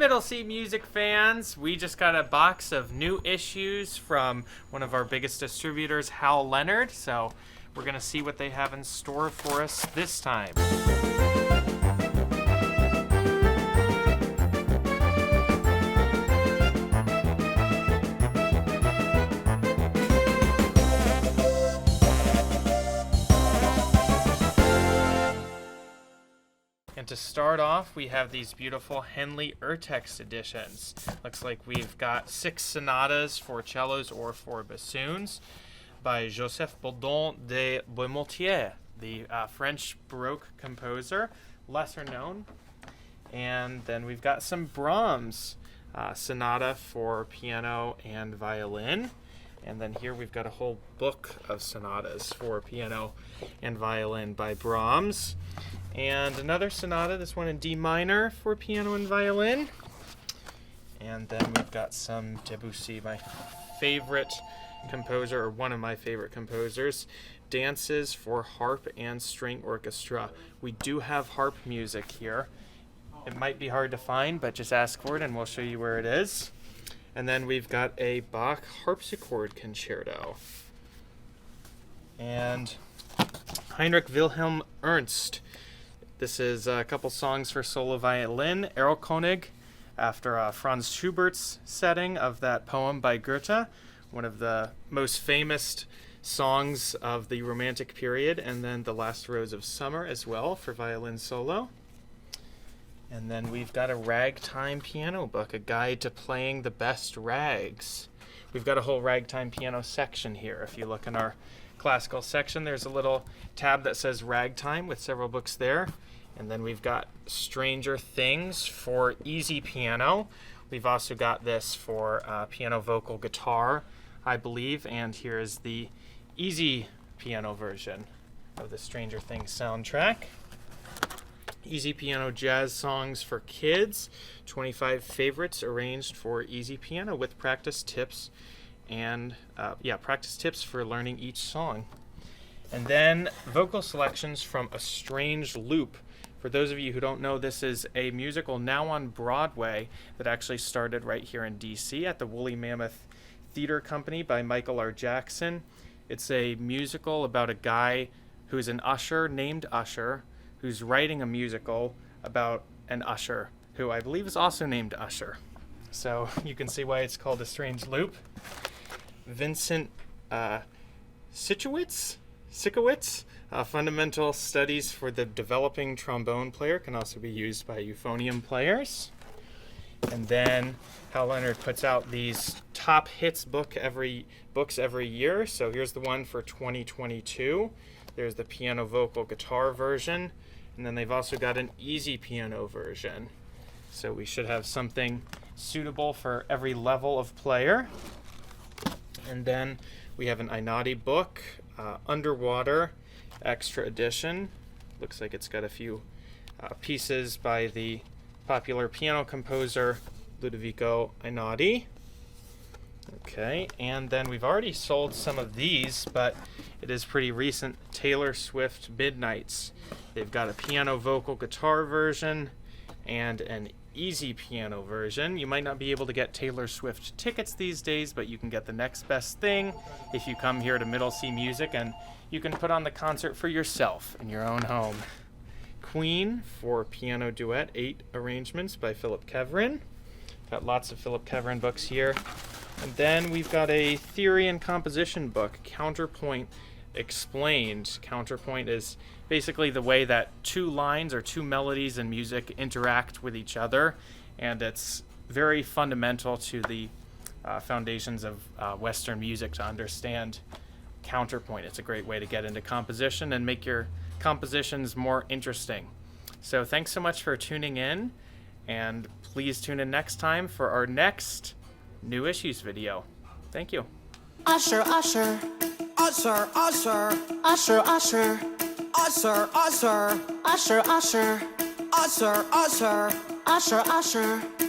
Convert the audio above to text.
Middle C music fans, we just got a box of new issues from one of our biggest distributors, Hal Leonard, so we're going to see what they have in store for us this time. And to start off, we have these beautiful Henley Urtext editions. Looks like we've got 6 sonatas for cellos or for bassoons by Joseph Bourdon de Beaumoltier, the French Baroque composer, lesser known. And then we've got some Brahms sonata for piano and violin. And then here we've got a whole book of sonatas for piano and violin by Brahms. And another sonata, this one in D minor for piano and violin. And then we've got some Debussy, my favorite composer, or one of my favorite composers, dances for harp and string orchestra. We do have harp music here. It might be hard to find, but just ask for it and we'll show you where it is. And then we've got a Bach harpsichord concerto. And Heinrich Wilhelm Ernst. This is a couple songs for solo violin, Erlkönig, after Franz Schubert's setting of that poem by Goethe, one of the most famous songs of the Romantic period, and then The Last Rose of Summer as well for violin solo. And then we've got a ragtime piano book, a guide to playing the best rags. We've got a whole ragtime piano section here. If you look in our classical section, there's a little tab that says ragtime with several books there. And then we've got Stranger Things for easy piano. We've also got this for piano, vocal, guitar, I believe. And here is the easy piano version of the Stranger Things soundtrack. Easy piano jazz songs for kids. 25 favorites arranged for easy piano with practice tips and practice tips for learning each song. And then vocal selections from A Strange Loop. For those of you who don't know, this is a musical now on Broadway that actually started right here in DC at the Woolly Mammoth Theater Company by Michael R. Jackson. It's a musical about a guy who's an usher named Usher, who's writing a musical about an usher who I believe is also named Usher. So you can see why it's called A Strange Loop. Vincent Sikowitz, Fundamental Studies for the Developing Trombone Player, can also be used by euphonium players. And then Hal Leonard puts out these top hits books every year. So here's the one for 2022. There's the piano, vocal, guitar version. And then they've also got an easy piano version. So we should have something suitable for every level of player. And then we have an Einaudi book, Underwater Extra Edition. Looks like it's got a few pieces by the popular piano composer Ludovico Einaudi. Okay, and then we've already sold some of these, but it is pretty recent. Taylor Swift Midnights. They've got a piano, vocal, guitar version and an easy piano version. You might not be able to get Taylor Swift tickets these days, but you can get the next best thing if you come here to Middle C Music, and you can put on the concert for yourself in your own home. Queen for piano duet, 8 arrangements by Philip Kevrin. Got lots of Philip Kevrin books here. And then we've got a theory and composition book, Counterpoint Explained. Counterpoint is basically the way that 2 lines or 2 melodies in music interact with each other, and it's very fundamental to the foundations of Western music to understand counterpoint. It's a great way to get into composition and make your compositions more interesting. So thanks so much for tuning in, and please tune in next time for our next new issues video. Thank you. Usher, usher. Usher, usher. Usher, usher. Usher, usher. Usher, usher. Usher, usher. Usher, usher.